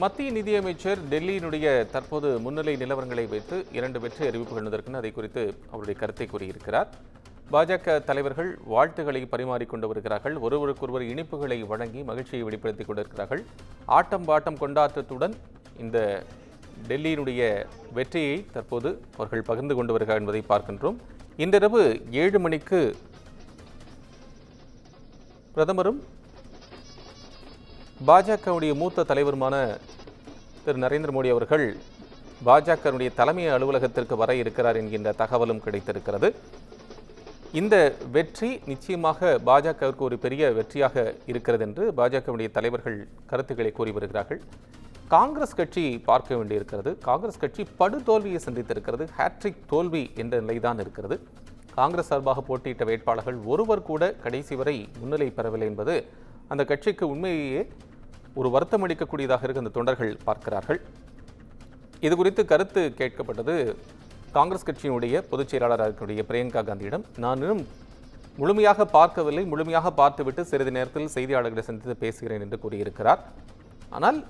மத்திய நிதியமைச்சர் டெல்லியினுடைய தற்போது முன்னிலை நிலவரங்களை வைத்து 2 வெற்றி அறிவிப்புகள் வந்திருக்கின்றன. அதை குறித்து அவருடைய கருத்தை கூறியிருக்கிறார். பாஜக தலைவர்கள் வாழ்த்துக்களை பரிமாறிக்கொண்டு வருகிறார்கள். ஒருவருக்கொருவர் இனிப்புகளை வழங்கி மகிழ்ச்சியை வெளிப்படுத்திக் கொண்டிருக்கிறார்கள். ஆட்டம் பாட்டம் கொண்டாட்டத்துடன் இந்த டெல்லியினுடைய வெற்றியை தற்போது அவர்கள் பகிர்ந்து கொண்டு வருகிறார்கள் என்பதை பார்க்கின்றோம். இன்றிரவு 7 மணிக்கு பிரதமரும் பாஜகவுடைய மூத்த தலைவருமான திரு நரேந்திர மோடி அவர்கள் பாஜகவுடைய தலைமை அலுவலகத்திற்கு வர இருக்கிறார் என்கின்ற தகவலும் கிடைத்திருக்கிறது. இந்த வெற்றி நிச்சயமாக பாஜகவிற்கு ஒரு பெரிய வெற்றியாக இருக்கிறது என்று பாஜகவுடைய தலைவர்கள் கருத்துக்களை கூறி வருகிறார்கள். காங்கிரஸ் கட்சி பார்க்க வேண்டியிருக்கிறது. காங்கிரஸ் கட்சி படுதோல்வியை சந்தித்திருக்கிறது. ஹேட்ரிக் தோல்வி என்ற நிலைதான் இருக்கிறது. காங்கிரஸ் சார்பாக போட்டியிட்ட வேட்பாளர்கள் ஒருவர் கூட கடைசி வரை முன்னிலை பெறவில்லை என்பது அந்த கட்சிக்கு உண்மையிலேயே ஒரு வருத்தம் அளிக்கக்கூடியதாக இருக்க அந்த தொண்டர்கள் பார்க்கிறார்கள். இது குறித்து கருத்து கேட்கப்பட்டது காங்கிரஸ் கட்சியினுடைய பொதுச் செயலாளராக இருக்கக்கூடிய பிரியங்கா காந்தியிடம். நான் இன்னும் முழுமையாக பார்க்கவில்லை, முழுமையாக பார்த்துவிட்டு சிறிது நேரத்தில் செய்தியாளர்களை சந்தித்து பேசுகிறேன் என்று கூறியிருக்கிறார். ஆனால்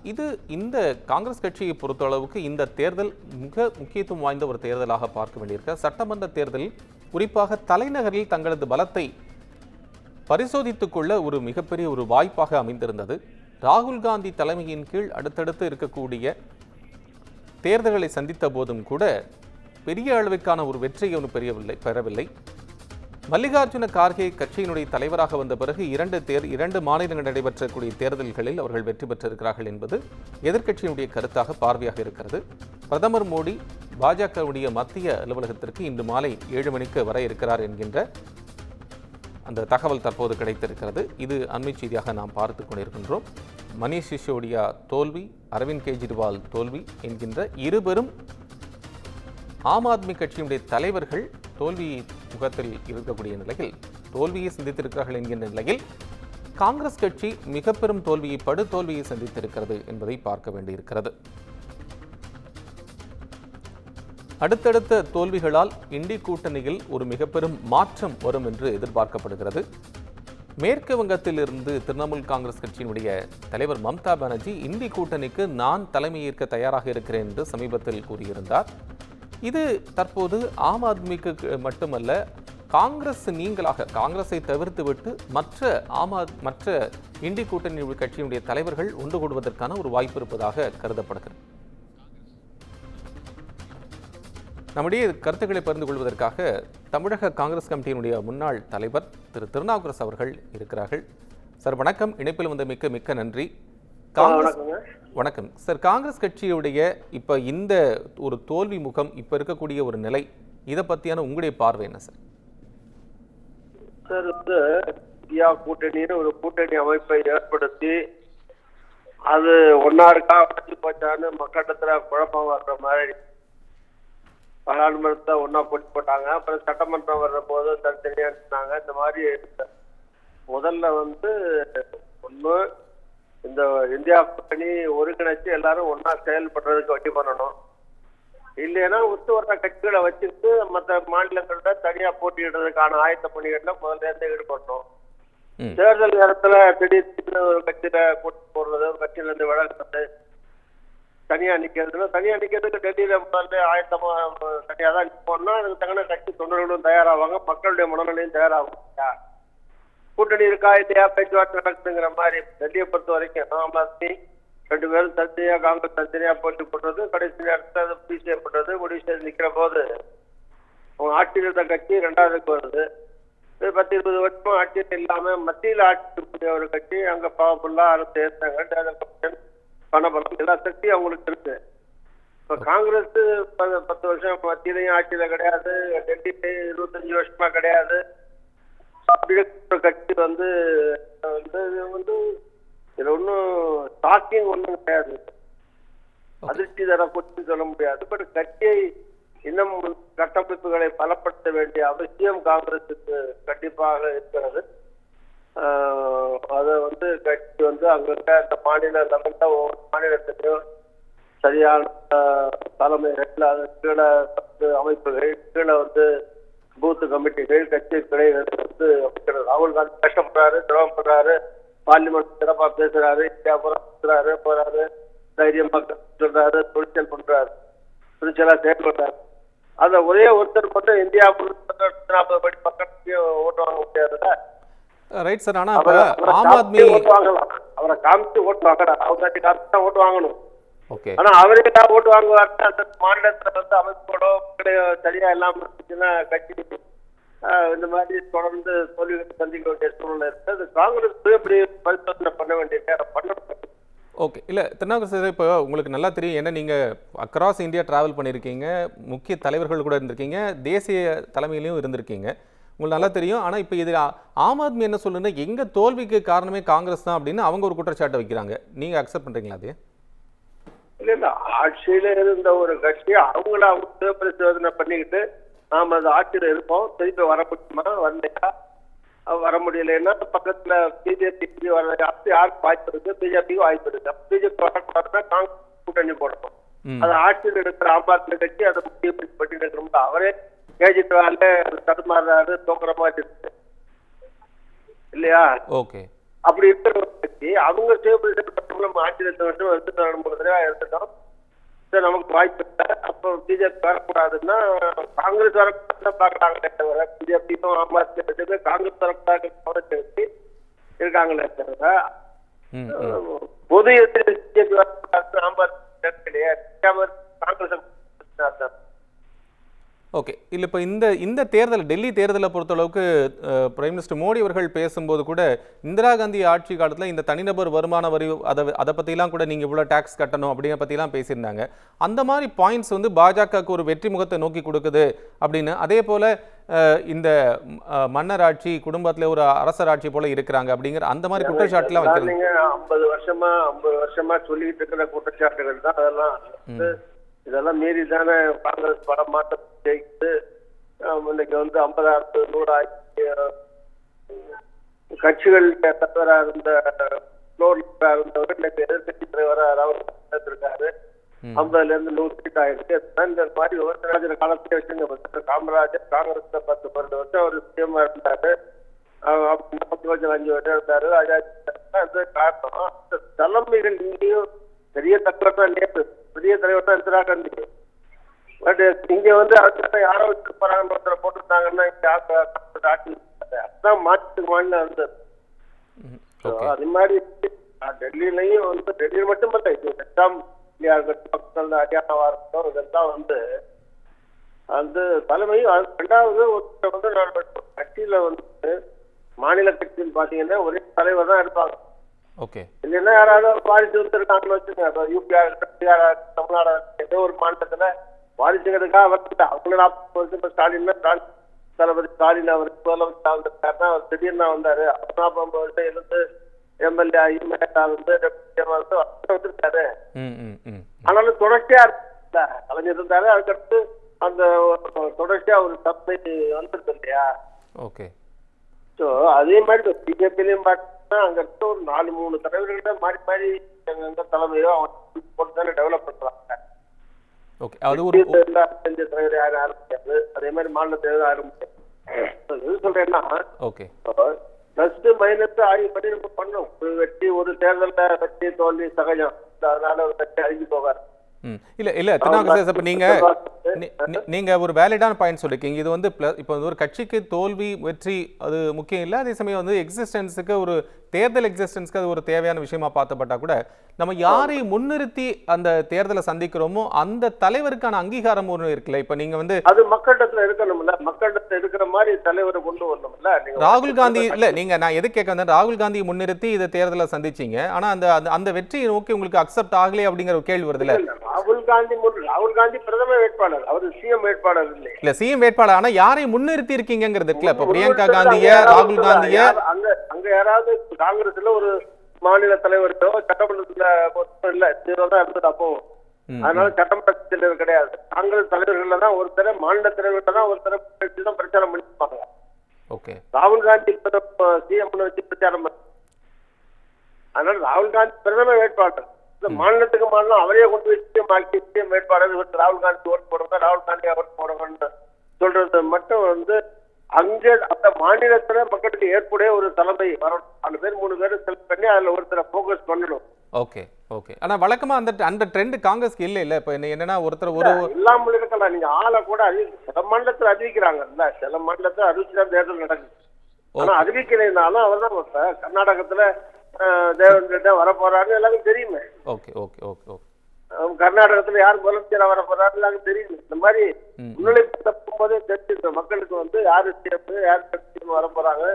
இந்த காங்கிரஸ் கட்சியை பொறுத்தளவுக்கு இந்த தேர்தல் மிக முக்கியத்துவம் வாய்ந்த ஒரு தேர்தலாக பார்க்க வேண்டியிருக்கிறது. சட்டமன்ற தேர்தலில் குறிப்பாக தலைநகரில் தங்களது பலத்தை பரிசோதித்துக் கொள்ள ஒரு மிகப்பெரிய ஒரு வாய்ப்பாக அமைந்திருந்தது. ராகுல் காந்தி தலைமையின் கீழ் அடுத்தடுத்து இருக்கக்கூடிய தேர்தல்களை சந்தித்த போதும் கூட பெரிய அளவுக்கான ஒரு வெற்றியை பெறவில்லை. மல்லிகார்ஜுன கார்கே கட்சியினுடைய தலைவராக வந்த பிறகு 2 மாநிலங்கள் நடைபெற்றக்கூடிய தேர்தல்களில் அவர்கள் வெற்றி பெற்றிருக்கிறார்கள் என்பது எதிர்க்கட்சியினுடைய கருத்தாக பார்வையாக இருக்கிறது. பிரதமர் மோடி பாஜகவுடைய மத்திய அலுவலகத்திற்கு இன்று மாலை 7 மணிக்கு வர இருக்கிறார் என்கின்ற அந்த தகவல் தற்போது கிடைத்திருக்கிறது. இது அண்மை செய்தியாக நாம் பார்த்து கொண்டிருக்கின்றோம். மணீஷ் சிசோடியா தோல்வி, அரவிந்த் கெஜ்ரிவால் தோல்வி என்கின்ற இருவரும் ஆம் ஆத்மி கட்சியினுடைய தலைவர்கள் தோல்வி முகத்தில் இருக்கக்கூடிய நிலையில் தோல்வியை சந்தித்திருக்கிறார்கள் என்கின்ற நிலையில் காங்கிரஸ் கட்சி மிக பெரும் படுதோல்வியை சந்தித்திருக்கிறது என்பதை பார்க்க வேண்டியிருக்கிறது. அடுத்தடுத்த தோல்விகளால் இண்டி கூட்டணியில் ஒரு மிக பெரும் மாற்றம் வரும் என்று எதிர்பார்க்கப்படுகிறது. மேற்கு வங்கத்திலிருந்து திரிணாமுல் காங்கிரஸ் கட்சியினுடைய தலைவர் மம்தா பானர்ஜி இண்டி கூட்டணிக்கு நான் தலைமையேற்க தயாராக இருக்கிறேன் என்று சமீபத்தில் கூறியிருந்தார். இது தற்போது ஆம் ஆத்மிக்கு மட்டுமல்ல, காங்கிரஸை தவிர்த்துவிட்டு மற்ற இண்டி கூட்டணி கட்சியினுடைய தலைவர்கள் ஒன்று கூடுவதற்கான ஒரு வாய்ப்பு இருப்பதாக கருதப்படுகிறது. நம்முடைய கருத்துக்களை பகிர்ந்து கொள்வதற்காக தமிழக காங்கிரஸ் கமிட்டியினுடைய முன்னாள் தலைவர் திரு திருநாவுக்கரசு அவர்கள் இருக்கிறார்கள். சார் வணக்கம். இணைப்பில் வந்த மிக்க நன்றி. வணக்கம் சார். காங்கிரஸ் கட்சியுடைய இப்ப இந்த ஒரு தோல்வி முகம், இப்ப இருக்கக்கூடிய ஒரு நிலை, இதை பத்தியான உங்களுடைய பார்வை என்ன சார்? சார் இந்தியா கூட்டணின்னு ஒரு கூட்டணி அமைப்பை ஏற்படுத்தி அது ஒன்னா இருக்கா போச்சான்னு மக்களிடத்துல குழப்பம் வர்ற மாதிரி பாராளுமன்றத்தை ஒன்னா போட்டாங்க. அப்புறம் சட்டமன்றம் வர்ற போது தனித்தனியா இருந்தாங்க. இந்த மாதிரி முதல்ல ஒண்ணு இந்த இந்தியா கூட்டணி ஒருங்கிணைச்சு எல்லாரும் ஒன்னா செயல்படுறதுக்கு வழி பண்ணணும். இல்லைன்னா ஒத்து வர்ற கட்சிகளை வச்சுட்டு மற்ற மாநிலங்கள்ல தனியா போட்டியிடுறதுக்கான ஆயத்த பணிகள்ல முதல்ல இருந்தே ஈடுபடணும். தேர்தல் நேரத்துல திடீர்னு ஒரு கட்சியில கூட்டி போடுறது, ஒரு கட்சியில இருந்து விலகிறது, தனியா நிக்கிறதுக்கு டெல்லியில முதல்ல ஆயத்தமா தனியா தான் நிற்போம்னா அதுக்கு தகுந்த கட்சி தொண்டர்களும் தயாராவாங்க, மக்களுடைய மனநிலையும் தயாராகும். கூட்டணி இருக்கா இல்லையா பேச்சுவார்த்தை நடக்குதுங்கிற மாதிரி டெல்லியை பொறுத்த வரைக்கும் ஆம் ஆத்மி 2 பேரும் தனியா, காங்கிரஸ் தனித்தனியா போட்டி போடுறது, கடைசி நேரத்தில் அது முடிவு செய்யப்படுறது. முடிவு செய்து நிக்கிற போது அவங்க ஆட்சியில் இருந்த கட்சி 2வதுக்கு வருது. 10-20 வருஷமா ஆட்சியில் இல்லாம மத்தியில் ஆட்சி ஒரு கட்சி அங்க பவர்ஃபுல்லா அரசு ஏற்றாங்க. பணபலம் எல்லா சக்தியும் அவங்களுக்கு இருக்கு. இப்ப காங்கிரஸ் 10 வருஷம் மத்தியிலையும் ஆட்சியில கிடையாது, டெல்லியில 25 வருஷமா கிடையாது. கட்சி இதுல ஒன்னும் ஷாக்கிங் ஒன்றும் கிடையாது, அதிர்ச்சி தரப்பட்டு சொல்ல முடியாது. பட் கட்சியை இன்னும் கட்டமைப்புகளை பலப்படுத்த வேண்டிய அவசியம் காங்கிரசுக்கு கண்டிப்பாக இருக்கிறது. அதை கட்சி அங்க இந்த மாநில லெவல்ல ஒவ்வொரு மாநிலத்திலையும் சரியான தலைமைகள், அது கீழே அமைப்புகள், கீழே பூத்து கமிட்டிகள், கட்சி கிளைகள் ராகுல் காந்தி கஷ்டப்படுறாரு, சிரமப்படுறாரு, பார்லிமெண்ட் சிறப்பா பேசுறாரு, இந்தியா புறம் போறாரு, தைரியமா சொல்றாரு, துணிச்சல் பண்றாரு, துணிச்சலா செயல்படுறாரு. அந்த ஒரே ஒருத்தர் மட்டும் இந்தியா 40 படி பக்கத்துக்கு ஓட்டு வாங்க முடியாதுல்ல. Right sir. ஆனா இப்ப ஆம் ஆத்மி ஓட்டு வாங்கலாம், அவரை காமிச்சு ஓட்டு வாங்கலாம், அவங்க காமிச்சு தான் ஓட்டு வாங்கணும். ஓகே. ஆனா அவரே தான் ஓட்டு வாங்குவாருன்னா அந்த மாநிலத்துல வந்து அமைப்போட சரியா எல்லாம் இருந்துச்சுன்னா கட்சி இந்த மாதிரி தொடர்ந்து தோல்விகளை சந்திக்க வேண்டிய சூழ்நிலை இருக்கு. அது காங்கிரஸ் எப்படி பரிசோதனை பண்ண வேண்டிய நேரம் பண்ணணும். ஓகே. இல்லை திருநாவுக்கரசு சார், இப்போ உங்களுக்கு நல்லா தெரியும், ஏன்னா நீங்கள் அக்ராஸ் இந்தியா ட்ராவல் பண்ணியிருக்கீங்க, முக்கிய தலைவர்கள் கூட இருந்திருக்கீங்க, தேசிய தலைமையிலையும் இருந்திருக்கீங்க, உங்களுக்கு நல்லா தெரியும். ஆனால் இப்போ இது ஆம் ஆத்மி என்ன சொல்லுன்னா எங்கள் தோல்விக்கு காரணமே காங்கிரஸ் தான் அப்படின்னு அவங்க ஒரு குற்றச்சாட்டை வைக்கிறாங்க. நீங்கள் அக்செப்ட் பண்ணுறீங்களா அது? இல்ல இல்ல, ஆட்சியில இருந்த ஒரு கட்சி அவங்கள அவங்க பரிசோதனை பண்ணிக்கிட்டு நாம அந்த ஆட்சியில இருப்போம், திருப்பி வர முடியுமா, வரலையா, வர முடியலன்னா பக்கத்துல பிஜேபி வர யாருக்கு வாய்ப்பு இருக்கு, பிஜேபிக்கு வாய்ப்பு இருக்கு. பிஜேபி வரக்கூடாதுன்னா காங்கிரஸ் கூட்டணி போடணும். அது ஆட்சியில் இருக்கிற ஆம் ஆத்மி கட்சி அதை முடிவு பண்ணி இருக்கிறோம். அவரே கேஜிவால தடுமாறாரு, தோக்குற மாதிரி இருக்கு இல்லையா? ஓகே. அப்படி இருக்கிற ஒரு கட்சி அவங்க நம்ம ஆட்சியில் வந்து 3 தடவை எடுத்துட்டோம், நமக்கு வாய்ப்பு இல்லை, அப்போ பிஜேபி வரக்கூடாதுன்னா காங்கிரஸ் வரக்கூடாது பாக்குறாங்களே தவிர பிஜேபிக்கும் ஆம் ஆத்மி கட்சியுமே காங்கிரஸ் வரக்கூடாது இருக்காங்களே தவிர பொது எதிரி பிஜேபி வரக்கூடாது ஆம் ஆத்மி கிடையாது, காங்கிரஸ். ஓகே. இல்லை இப்போ இந்த தேர்தல், டெல்லி தேர்தலை பொறுத்தளவுக்கு பிரைம் மினிஸ்டர் மோடி அவர்கள் பேசும்போது கூட இந்திரா காந்தி ஆட்சி காலத்தில் இந்த தனிநபர் வருமான வரி அதை பற்றிலாம் கூட நீங்கள் இவ்வளோ டேக்ஸ் கட்டணும் அப்படிங்கிற பற்றிலாம் பேசியிருந்தாங்க. அந்த மாதிரி பாயிண்ட்ஸ் வந்து பாஜகவுக்கு ஒரு வெற்றி முகத்தை நோக்கி கொடுக்குது அப்படின்னு. அதே போல் இந்த மன்னர் ஆட்சி, குடும்பத்தில் ஒரு அரசர் ஆட்சி போல இருக்கிறாங்க அப்படிங்கிற அந்த மாதிரி குற்றச்சாட்டுலாம் வைக்கிறாங்க. 50 வருஷமா சொல்லிட்டு இருக்கிற குற்றச்சாட்டுகள் தான் அதெல்லாம். இதெல்லாம் மீறி தானே காங்கிரஸ் பல மாற்றம் ஜெயிக்குது. இன்னைக்கு வந்து 50,000 100,000 கட்சிகள் தலைவராக இருந்த இருந்தவர் இன்னைக்கு எதிர்கட்சி தலைவராக இருக்காரு. 50ல இருந்து 100 சீட் ஆயிடுச்சு. இந்த மாதிரி விவசாய காலத்திலே வச்சுங்க, காமராஜர் காங்கிரஸ்ல 10-12 வருஷம் அவர் சிஎம் இருந்தாரு, 5 வருஷம் இருந்தாரு. காரணம் அந்த தலைமைகள் இங்கேயும் பெரிய தலைவர் தான் நேற்று, பெரிய தலைவர் தான் இந்திரா காந்தி. பட் இங்க வந்து அதுக்காக யாரோ வச்சு போறாங்க போட்டுருந்தாங்கன்னா இங்க ஆட்சி அதுதான் மாற்றத்துக்கு மாநிலம் இருந்தது. அது மாதிரி டெல்லியிலையும் வந்து டெல்லியில் மட்டும் இல்லை, இது பக்கத்தில் ஹரியானாவா இருக்கட்டும், இதெல்லாம் வந்து அந்த தலைமையும். 2வது ஒருத்தர் வந்து நான் கட்சியில வந்து மாநில கட்சின்னு பாத்தீங்கன்னா ஒரே தலைவர் தான் இருப்பாங்க. ஓகே. இல்லைன்னா யாராவது வாரிசு இருக்காங்கன்னு வச்சுங்க, யூபியா பீகாரா தமிழ்நாடு ஏதோ ஒரு மாநிலத்துல வாரிசுங்கிறதுக்காக வந்துட்டு அவங்க 40 வருஷம் இப்ப ஸ்டாலின் தளபதி ஸ்டாலின் அவர் முதலமைச்சர் அவர் திடீர்னு வந்தாரு. 40 வருஷம் இருந்து எம்எல்ஏ வந்து வந்துருக்காரு. ஆனாலும் தொடர்ச்சியா இருக்குல்ல, கலைஞர் இருந்தாரு, அதுக்கடுத்து அந்த தொடர்ச்சியா ஒரு தப்பை வந்துருக்கு இல்லையா? ஓகே. ஸோ அதே மாதிரி பிஜேபிலையும் பார்த்தீங்கன்னா அங்க இருக்க ஒரு 4-3 தலைவர்கிட்ட மாறி மாறி எந்த தலைமையோ அவங்க போட்டு தானே டெவலப் பண்றாங்க. ஓகே. அது ஒரு தலைவர் யாரும் ஆரம்பிக்காது, அதே மாதிரி மாநில தலைவர் ஆரம்பிக்காது. சொல்றேன்னா ஓகே பிளஸ் மைனஸ் ஆய்வு பண்ணி நம்ம பண்ணோம். ஒரு வெற்றி, ஒரு தேர்தலில் வெற்றி தோல்வி சகஜம், அதனால ஒரு வெற்றி அழிஞ்சு போவார். இல்ல திருநாவுக்கரசு, இப்ப நீங்க ஒரு வேலிடான பாயிண்ட் சொல்லிருக்கீங்க. இது வந்து இப்போ ஒரு கட்சிக்கு தோல்வி வெற்றி அது முக்கியம் இல்லை, அதே சமயம் வந்து எக்ஸிஸ்டன்ஸுக்கு ஒரு தேர்தல் எக்ஸிஸ்டன்ஸ்க்கு அது ஒரு தேவையான விஷயமா பார்த்தப்பட்டா கூட நம்ம யாரை முன்னிறுத்தி அந்த தேர்தலை சந்திக்கிறோமோ அந்த தலைவருக்கான அங்கீகாரம் ஒன்று இருக்குல்ல. இப்ப நீங்க வந்து அது மக்களிடத்துல இருக்கணும்ல, மக்களிடத்துல இருக்கிற மாதிரி தலைவரை கொண்டு வரணும்ல. ராகுல் காந்தி இல்ல, நீங்க நான் எது கேட்க வந்தேன், ராகுல் காந்தியை முன்னிறுத்தி இந்த தேர்தலை சந்திச்சீங்க, ஆனா அந்த வெற்றியை நோக்கி உங்களுக்கு அக்செப்ட் ஆகலையே அப்படிங்கிற ஒரு கேள்வி வருது இல்ல? ராகுல் காந்தி பிரதம வேட்பாளர், அவர் சிஎம் வேட்பாளர் இல்ல சிஎம் வேட்பாளர். ஆனா யாரை முன்னிறுத்தி இருக்கீங்கிறது இருக்குல்ல. இப்ப பிரியங்கா காந்திய, ராகுல் காந்திய, அங்க யாராவது காங்கிரஸ்ல ஒரு மாநில தலைவர்களோ சட்டமன்றத்துல இல்ல தான் இருந்தது அப்போ. அதனால சட்டமன்ற கிடையாது, காங்கிரஸ் தலைவர்கள்ல தான் ஒருத்தர், மாநில தலைவர்கள் தான் ஒருத்தர் தான் பிரச்சாரம் பண்ணிருப்பாங்க. ஓகே. ராகுல் காந்தி சிஎம் வச்சு பிரச்சாரம் பண்ண, அதனால ராகுல் காந்தி பிரதம வேட்பாளர். இந்த மாநிலத்துக்கு மாநிலம் அவரே கொண்டு வச்சு சிஎம் வேட்பாளர் ராகுல் காந்தி ஓட்டு போடுங்க, ராகுல் காந்தி ஓட்டு போடுங்கன்னு சொல்றது மட்டும் வந்து அங்கே அந்த மாநிலத்துல மக்களுக்கு ஏற்புடைய ஒரு தலைமை வரணும். 4 பேர் 3 பேர் செலக்ட் பண்ணி அதுல ஒருத்தரை போக்கஸ் பண்ணணும். Okay okay. ஆனா வழக்கமா அந்த அந்த ட்ரெண்ட் காங்கிரஸ்க்கு இல்ல இப்ப என்னன்னா ஒருத்தர் ஒரு இல்லாமல் இருக்கலாம். நீங்க ஆளை கூட சில மாநிலத்தில் அறிவிக்கிறாங்கல்ல, சில மாநிலத்தில் அறிவிச்சுதான் தேர்தல் நடக்குது. ஆனா அறிவிக்கலைனாலும் அவர் தான் இப்ப கர்நாடகத்துல தேவேந்திர ரெட்டி வர போறாருன்னு எல்லாருக்கும் தெரியுமே. Okay okay okay okay. கர்நாடகத்துல யார் முதலமைச்சரா வர போறாரு எல்லாருக்கும் தெரியும். இந்த மாதிரி முன்னிலைப்படுத்தும் போதே தெரிஞ்சு மக்களுக்கு வந்து யாரு சேர்ப்பு யார் கட்சின்னு வர போறாங்க.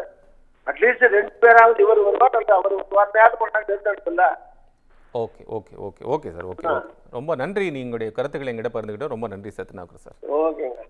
அட்லீஸ்ட் 2 பேராவது இவர் வருவார் அல்ல அவர் வார்த்தையாவது கொண்டாந்து தேர்ந்தெடுத்துல. Okay okay okay okay sir. Okay ரொம்ப நன்றி. நீங்களுடைய கருத்துக்களை எங்கிட்ட பகிர்ந்துக்கிட்டோம். ரொம்ப நன்றி சார். திருநாவுக்கரசர் சார். ஓகேங்க.